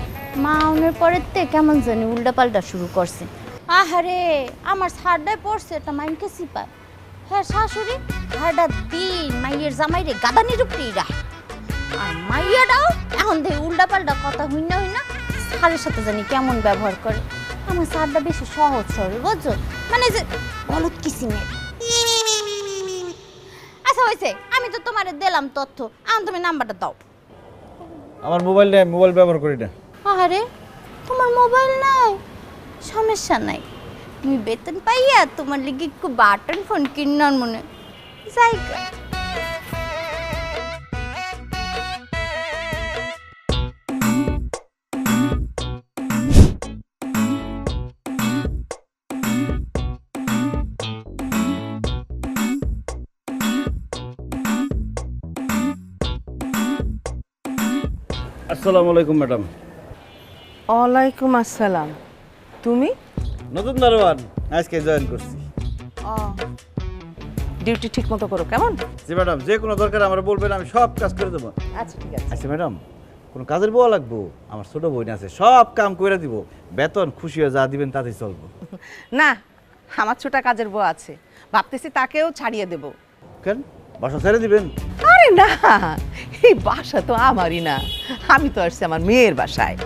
মা আউনের পরের তে কেমন জানি উল্টা পাল্টা শুরু করছে। আহারে, আমার ছাড়টাই পড়ছে এটা মাইনকে সিপায়। হ্যাঁ শাশুড়ি হাড়া দিন মাইয়ের জামাইরে গাদানির উপরেই রাখ, আর মাইয়াটাও এখন দেখে উল্টা পাল্টা কথা হইনা স্যারের সাথে জানি কেমন ব্যবহার করে। আমার স্যারটা বেশি সহজ সরল, বুঝছো, মানে যে বলত কিসিমের। আচ্ছা হয়েছে, আমি তো তোমারে দিলাম তথ্য, এখন তুমি নাম্বারটা দাও। আমার মোবাইল নেই, মোবাইল ব্যবহার করি না। আরে তোমার মোবাইল নাই, সমস্যা নাই, তুমি বেতন পাইয়া তোমার লিগে একটু বাটন ফোন কিনার মনে যাই। আসসালামু আলাইকুম ম্যাডাম। ওয়ালাইকুম আসসালাম। তুমি? নতুন দারোয়ান, আজকে জয়েন করছি। ডিউটি ঠিক মতো করো কেমন? জি ম্যাডাম, যে কোনো দরকার আমরা বলবেন, আমি সব কাজ করে দেবো। আচ্ছা ঠিক আছে। আচ্ছা ম্যাডাম, কোনো কাজের বউ লাগবো? আমার ছোট বোন আছে, সব কাম করে দিব, বেতন খুশি হয়ে যা দিবেন তাতেই চলবো। না, আমার ছোটা কাজের বউ আছে, ভাবতেছি তাকেও ছাড়িয়ে দেব। কেন, বাসা ছেড়ে দিবেন? আরে না, এই বাসা তো আমারই না, আমি তো আসছি আমার মেয়ের বাসায়।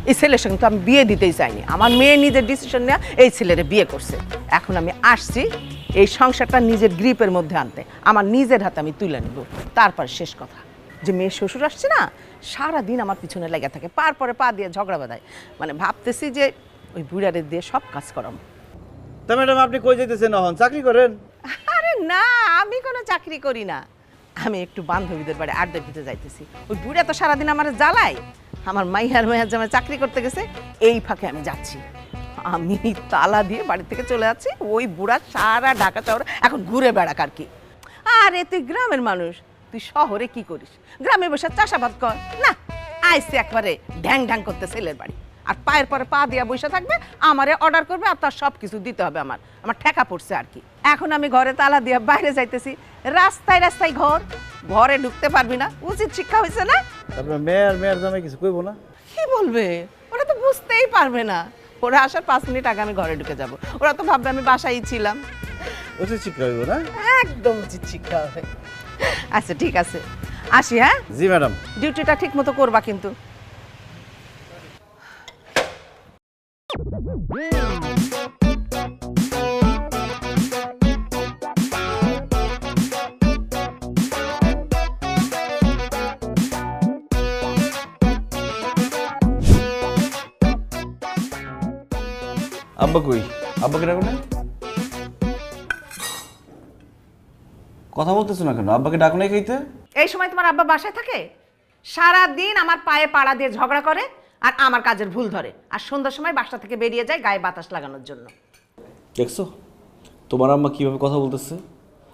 এই ছেলের সঙ্গে তো আমি বিয়ে দিতেই চাইনি, আমার মেয়ে নিজের ডিসিশন নেওয়া এই ছেলেরে বিয়ে করছে। এখন আমি আসছি এই সংসারটা নিজের গ্রিপের মধ্যে আনতে, আমার নিজের হাতে আমি তুলে নেব। তারপর শেষ কথা, যে মেয়ের শ্বশুর আসছে না, সারাদিন আমার পিছনে লেগে থাকে, পার পরে পা দিয়ে ঝগড়া বাঁধায়। মানে ভাবতেছি যে ওই বুড়ারে দিয়ে সব কাজ করাম। তা ম্যাডাম আপনি কই যেতেছেন এখন? চাকরি করেন? আরে না, আমি কোনো চাকরি করি না, আমি একটু বান্ধবীদের বাড়ি আড্ডা দিতে যাইতেছি। ওই বুড়া তো সারাদিন আমার জ্বালায়, আমার মাইয়ার জামাই চাকরি করতে গেছে, এই ফাঁকে আমি যাচ্ছি। আমি তালা দিয়ে বাড়ি থেকে চলে যাচ্ছি, ওই বুড়া সারা ঢাকা শহরে এখন ঘুরে বেড়াক আর কি। আরে তুই গ্রামের মানুষ, তুই শহরে কি করিস? গ্রামে বসে চাষাবাদ কর না, আইসি একবারে ঢ্যাং ঢ্যাং করতে ছেলের বাড়ি, আর পায়ের পরে পা দিয়া বসে থাকবে, আমারে অর্ডার করবে, আর তার সব কিছু দিতে হবে। আমার ঠেকা পড়ছে আর কি। এখন আমি ঘরে তালা দিয়ে বাইরে যাইতেছি, রাস্তায় রাস্তায় ঘরে ঢুকতে পারবি না, উচিত শিক্ষা হয়েছে না? তারপরে মেয়ের জামাই কিছু কইবো না? কি বলবে? ওরা তো বুঝতেই পারবে না, ওরা আসার 5 মিনিট আগে আমি ঘরে ঢুকে যাব, ওরা তো ভাববে আমি বাসায় ছিলাম। উচিত শিক্ষা হইব না? একদম উচিত শিক্ষা হবে। আচ্ছা ঠিক আছে, আসি। হ্যাঁ জি ম্যাডাম। ডিউটিটা ঠিক মতো করবা কিন্তু। আব্বা কই? আব্বাকে ডাকো না? কথা বলতেছো না কেন? আব্বাকে ডাকো নাই খাইতে? এই সময় তোমার আব্বা বাসায় থাকে? সারা দিন আমার পায়ে পাড়া দিয়ে ঝগড়া করে আর আমার কাজের ভুল ধরে, আর সন্ধ্যার সময় বাসা থেকে বেরিয়ে যায় গায়ে বাতাস লাগানোর জন্য। দেখছো তোমার আম্মা কীভাবে কথা বলতেছে?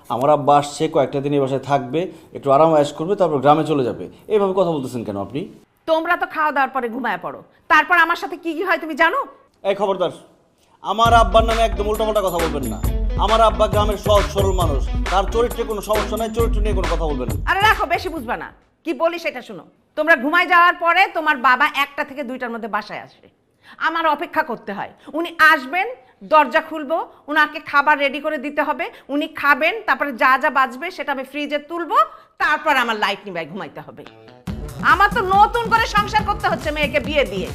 আমার আব্বা আসছে, কয়েকটা দিন এই বাসায় থাকবে, একটু আরাম আয়েশ করবে, তারপর গ্রামে চলে যাবে। এইভাবে কথা বলতেছেন কেন আপনি? তোমরা তো খাওয়া দাওয়ার পরে ঘুমায় পড়ো, তারপর আমার সাথে কি কি হয় তুমি জানো? এই খবরদার, আমার আব্বার নামে একদম উল্টাপাল্টা কথা বলবেন না। আমার আব্বা গ্রামের সহজ সরল মানুষ, তার চরিত্রে কোনো সমস্যা নাই, চরিত্র নিয়ে কোনো কথা বলবেন না। আরে রাখো, বেশি বুঝবা না, কি বলি সেটা শোনো। তোমরা ঘুমায় যাওয়ার পরে তোমার বাবা 1টা থেকে 2টার মধ্যে বাসায় আসবে, আমার অপেক্ষা করতে হয়। উনি আসবেন, দরজা খুলবো, উনাকে খাবার রেডি করে দিতে হবে, উনি খাবেন, তারপরে যা যা বাজবে সেটা আমি ফ্রিজে তুলবো, তারপর আমার লাইট নিভাই ঘুমাইতে হবে। আমার তো নতুন করে সংসার করতে হচ্ছে মেয়েকে বিয়ে দিয়ে,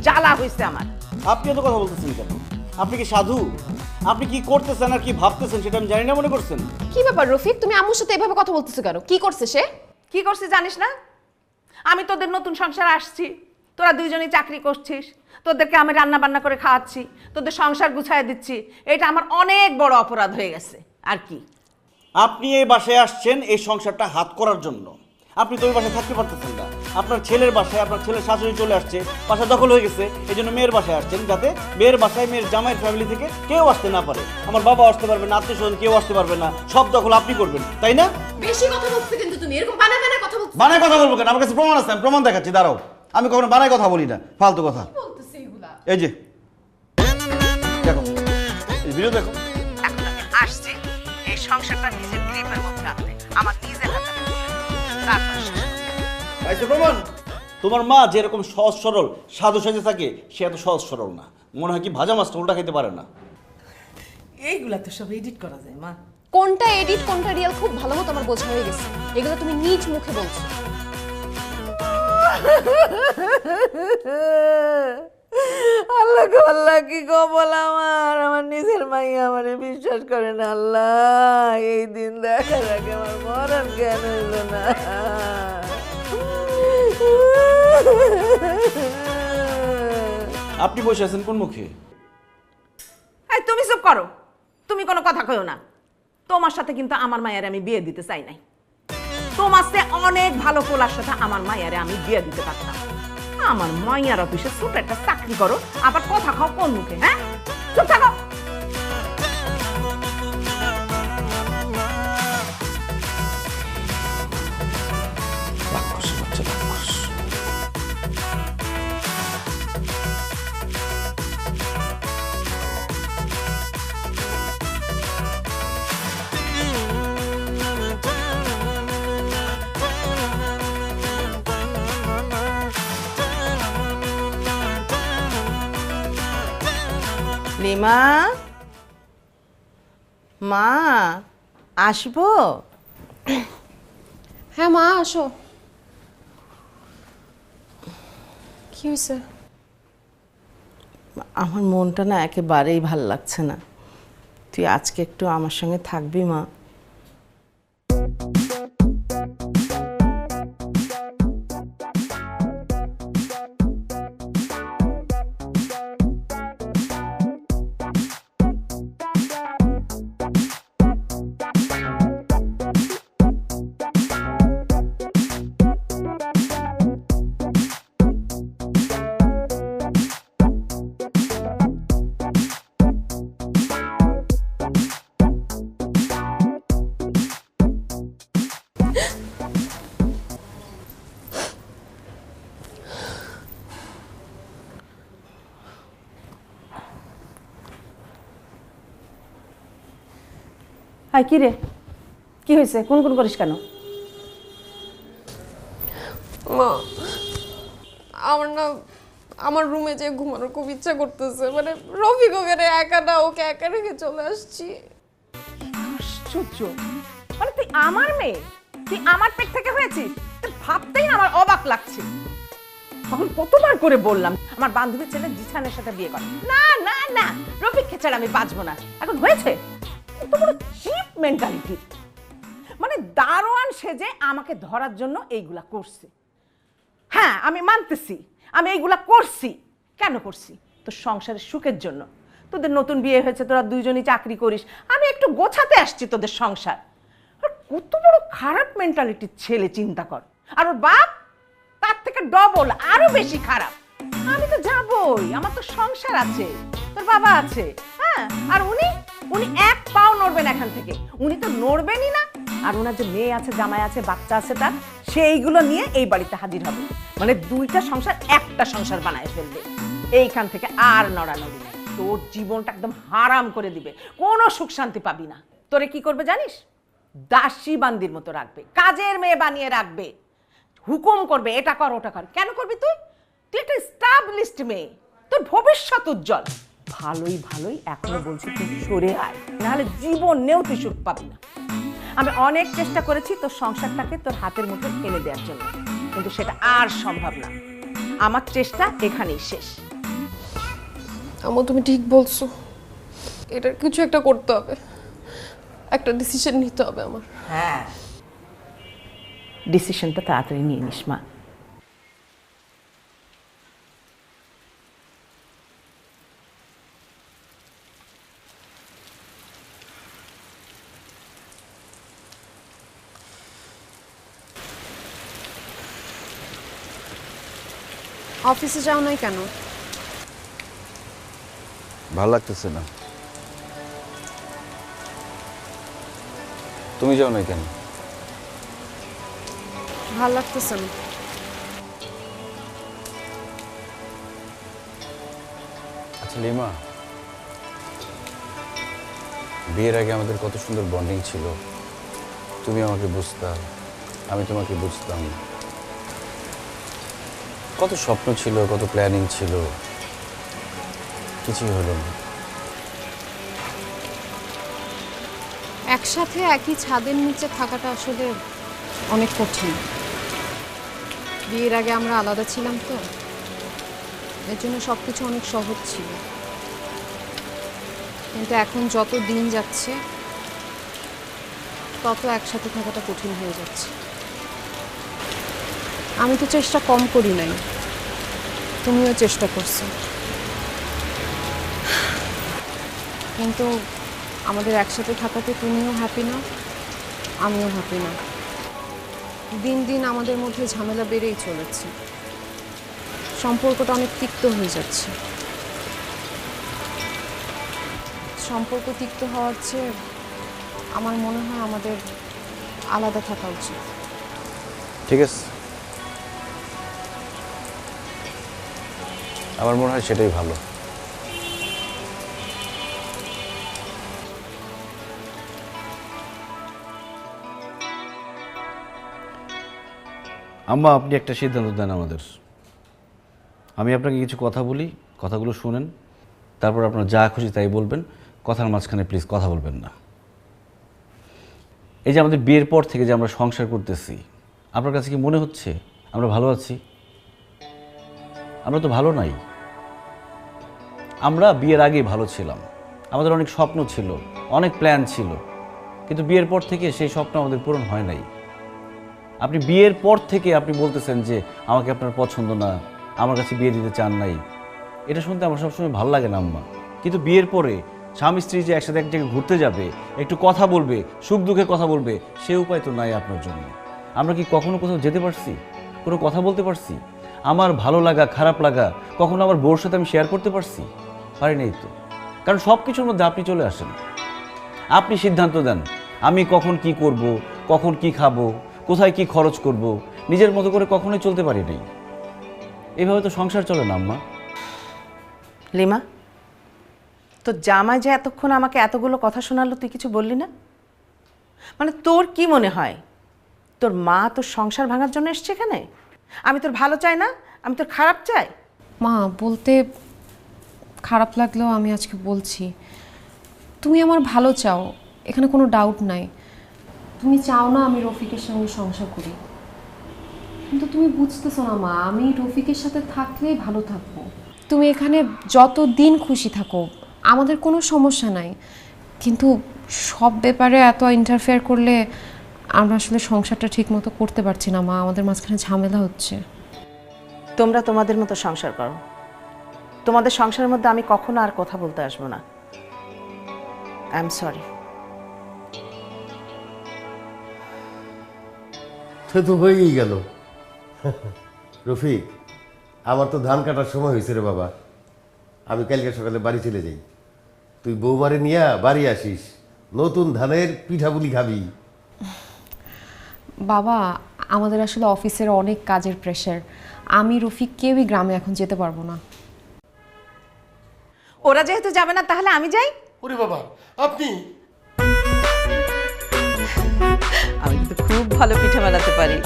জ্বালা হয়েছে আমার। আপনি এত কথা বলতেছেন কেন? আপনি কি সাধু? আপনি কি করতেছেন আর কি ভাবতেছেন সেটা আমি জানি না মনে করছেন? কি ব্যাপার রফিক, তুমি আম্মুর সাথে এভাবে কথা বলতেছো কেন? কি করছে সে? কি করছে জানিস না? আমি তোদের নতুন সংসার আসছি, তোরা দুইজনই চাকরি করছিস, তোদেরকে আমি রান্না বান্না করে খাওয়াচ্ছি, তোদের সংসার গুছায় দিচ্ছি, এটা আমার অনেক বড় অপরাধ হয়ে গেছে। আর কি, আপনি এই বাসায় আসছেন এই সংসারটা হাত করার জন্য। আপনি তো ওই বাসায় থাকতে পারতেছেন না। আপনার ছেলের বাসায় আপনার ছেলের শাশুড়ি চলে আসছে, বাসা দখল হয়ে গেছে, এই জন্য মেয়ের বাসায় আসছেন, যাতে মেয়ের বাসায় মেয়ের জামাইয়ের ফ্যামিলি থেকে কেউ আসতে না পারে। আমার বাবা আসতে পারবে না, আত্মীয় স্বজন কেউ আসতে পারবে না, সব দখল আপনি করবেন, তাই না? বেশি কথা বলছো কিন্তু তুমি, এরকম বানায় বানায় কথা বলছো। বানায় কথা বলবো কেন? আমার কাছে প্রমাণ আছে, আমি প্রমাণ দেখাচ্ছি, দাঁড়াও। আমি কখনো বানায় কথা বলি না, ফালতু কথা। বলতেছে এগুলা? এই যে দেখো, এই ভিডিও দেখো। এখন আমি আসছি এই সংসারটা নিজের গ্রিপের মধ্যে আনতে, আমার নিজের হাতে আমি তুলে নেব। তারপর শেষ। পাইছো প্রমাণ? তোমার মা যেরকম সহজ সরল সাধু সাজে থাকে, সে এত সহজ সরল না। মনে হয় কি ভাজা মাছটা উল্টা খেতে পারে না। এইগুলা তো সব এডিট করা যায় মা। কোনটা এডিট কোনটা রিয়েল খুব ভালো মতো আমার বোঝা হয়ে গেছে। এগুলো তুমি নিজ মুখে বলছো। আল্লাহ গো আল্লাহ, কি কবল আমার, আমার নিজের মাইয়া আমারে বিশ্বাস করে না। আল্লাহ, এই দিন দেখার আগে আমার মরণ জ্ঞান হইল না। আপনি বসে আছেন কোন মুখে? এই তুমি চুপ করো, তুমি কোনো কথা কইও না। তোমার সাথে কিন্তু আমার মায়ের আমি বিয়ে দিতে চাই নাই। তোমার চেয়ে অনেক ভালো পোলার সাথে আমার মায়ের আমি বিয়ে দিতে পারতাম। আমার মাইয়ার অফিসে ছোট একটা চাকরি করো, আবার কথা খাও কোন মুখে? হ্যাঁ, চুপ থাকো। লিমা, মা আসবো? হ্যাঁ মা, আসো। কি হয়েছে? আমার মনটা না একেবারেই ভাল লাগছে না। তুই আজকে একটু আমার সঙ্গে থাকবি মা? হাই, কি রে, কি হয়েছে? কোন কোন করিস কেন? মা, আমার না আমার রুমে যে ঘুমানোর খুব ইচ্ছা করতেছে। মানে রফিক ওকে একা না, ওকে একা রেখে চলে আসছি। আশ্চর্য, মানে তুই আমার মেয়ে, তুই আমার পেট থেকে হয়েছিস, তুই ভাবতেই না আমার অবাক লাগছে। তখন কতবার করে বললাম আমার বান্ধবীর ছেলে জিসানের সাথে বিয়ে কর। না না না, রফিককে ছাড়া আমি বাঁচবো না। এখন হয়েছে কত বড় চিপ মেন্টালিটি। মানে দারোয়ান সেজে আমাকে ধরার জন্য এইগুলা করছে। হ্যাঁ, আমি মানতেছি আমি এইগুলা করছি। কেন করছি? তোর সংসারের সুখের জন্য। তোদের নতুন বিয়ে হয়েছে, তোরা দুইজনই চাকরি করিস, আমি একটু গোছাতে আসছি তোদের সংসার। কত বড় খারাপ মেন্টালিটির ছেলে চিন্তা কর। আর ওর বাপ তার থেকে ডবল আরো বেশি খারাপ। আমি তো যাবই, আমার তো সংসার আছে, তোর বাবা আছে, হ্যাঁ। আর উনি উনি এক পাও নড়বেন এখান থেকে, উনি তো নড়বেনই না। আর ওনার যে মেয়ে আছে, জামাই আছে, বাচ্চা আছে তার, সেইগুলো নিয়ে এই বাড়িতে হাজির হবে। মানে দুইটা সংসার একটা সংসার বানায় ফেলবে। এইখান থেকে আর নড়ানড়ি নেই, তোর জীবনটা একদম হারাম করে দিবে, কোনো সুখ শান্তি পাবি না। তোরে কি করবে জানিস? দাসী বান্দির মতো রাখবে, কাজের মেয়ে বানিয়ে রাখবে, হুকুম করবে এটা কর ওটা কর। কেন করবি তুই? তুই একটা স্টাবলিশড মেয়ে, তোর ভবিষ্যৎ উজ্জ্বল। ভালোই ভালোই এখনো বলছি তুই সরে আয়, নাহলে জীবনেও তুই সুখ পাবি না। আমি অনেক চেষ্টা করেছি তোর সংসারটাকে তোর হাতের মুঠে এনে দেওয়ার জন্য, কিন্তু সেটা আর সম্ভব না। আমার চেষ্টা এখানেই শেষ। আম্মু তুমি ঠিক বলছো, এটার কিছু একটা করতে হবে, একটা ডিসিশন নিতে হবে আমার। হ্যাঁ, ডিসিশনটা তাড়াতাড়ি নিয়ে নিস মা। অফিসে যাও নাই কেন? ভালো লাগতেছে না। তুমি যাও না কেন? ভাল লাগতেছে না। আচ্ছা লিমা, বিয়ের আগে আমাদের কত সুন্দর বন্ডিং ছিল। তুমি আমাকে বুঝতা, আমি তোমাকে বুঝতাম। কত স্বপ্ন ছিল, কত প্ল্যানিং ছিল, কিছুই হলো না। একসাথে একই ছাদের নিচে থাকাটা আসলে অনেক কঠিন। বিয়ের আগে আমরা আলাদা ছিলাম তো, এর জন্য সবকিছু অনেক সহজ ছিল। কিন্তু এখন যত দিন যাচ্ছে তত একসাথে থাকাটা কঠিন হয়ে যাচ্ছে। আমি তো চেষ্টা কম করি নাই, তুমিও চেষ্টা করছো, কিন্তু আমাদের একসাথে থাকাতে তুমিও হ্যাপি না, আমিও হ্যাপি না। দিন দিন আমাদের মধ্যে ঝামেলা বেড়েই চলেছে, সম্পর্কটা অনেক তিক্ত হয়ে যাচ্ছে। সম্পর্ক তিক্ত হওয়ার চেয়ে আমার মনে হয় আমাদের আলাদা থাকা উচিত। ঠিক আছে, আমার মনে হয় সেটাই ভালো। আম্মা, আপনি একটা সিদ্ধান্ত দেন আমাদের। আমি আপনাকে কিছু কথা বলি, কথাগুলো শুনেন, তারপর আপনার যা খুশি তাই বলবেন। কথার মাঝখানে প্লিজ কথা বলবেন না। এই যে আমাদের বিয়ের পর থেকে যে আমরা সংসার করতেছি, আপনার কাছে কি মনে হচ্ছে আমরা ভালো আছি? আমরা তো ভালো নাই। আমরা বিয়ের আগেই ভালো ছিলাম, আমাদের অনেক স্বপ্ন ছিল, অনেক প্ল্যান ছিল, কিন্তু বিয়ের পর থেকে সেই স্বপ্ন আমাদের পূরণ হয় নাই। আপনি বিয়ের পর থেকে আপনি বলতেছেন যে আমাকে আপনার পছন্দ না, আমার কাছে বিয়ে দিতে চান নাই। এটা শুনতে আমার সবসময় ভালো লাগে না আম্মা, কিন্তু বিয়ের পরে স্বামী স্ত্রী যে একসাথে এক জায়গায় ঘুরতে যাবে, একটু কথা বলবে, সুখ দুঃখে কথা বলবে, সে উপায় তো নাই আপনার জন্য। আমরা কি কখনো কোথাও যেতে পারছি, কোনো কথা বলতে পারছি? আমার ভালো লাগা খারাপ লাগা কখনো আমার বউর সাথে আমি শেয়ার করতে পারছি? পারি নাই তো, কারণ সব কিছুর মধ্যে আপনি চলে আসেন, আপনি সিদ্ধান্ত দেন আমি কখন কি করব, কখন কি খাবো, কোথায় কি খরচ করব, নিজের মতো করে কখনোই চলতে পারি নাই। এভাবে তো সংসার চলে না আম্মা। লিমা, তো জামাই যে এতক্ষণ আমাকে এতগুলো কথা শোনালো, তুই কিছু বললি না? মানে তোর কি মনে হয় তোর মা তোর সংসার ভাঙার জন্য এসছে এখানে? আমি তোর ভালো চাই না, আমি তোর খারাপ চাই? মা, বলতে খারাপ লাগলেও আমি আজকে বলছি, তুমি আমার ভালো চাও, এখানে কোনো ডাউট নাই। তুমি চাও না আমি রফিকের সঙ্গে সংসার করি, কিন্তু তুমি বুঝতেছো না মা, আমি রফিকের সাথে থাকলেই ভালো থাকবো। তুমি এখানে যত দিন খুশি থাকো, আমাদের কোনো সমস্যা নাই, কিন্তু সব ব্যাপারে এত ইন্টারফেয়ার করলে আমরা আসলে সংসারটা ঠিক মতো করতে পারছি না মা, আমাদের মাঝখানে ঝামেলা হচ্ছে। তোমরা তোমাদের মতো সংসার করো, তোমাদের সংসারের মধ্যে আমি কখনো আর কথা বলতে আসবো না। I am sorry. সে তো হয়েই গেল। রফিক, আমার তো ধান কাটার সময় হয়েছে রে বাবা। আমি কালকে সকালে বাড়ি চলে যাই, তুই বৌমারে নিয়ে বাড়ি আসিস, নতুন ধানের পিঠাপুলি খাবি। বাবা, আমাদের আসলে অফিসের অনেক কাজের প্রেশার, আমি রফিক কেউই গ্রামে এখন যেতে পারবো না। ওরা যেহেতু যাবে না তাহলে আমি যাই। ওরে বাবা, আপনি? আমি কিন্তু খুব ভালো পিঠা বানাতে পারি।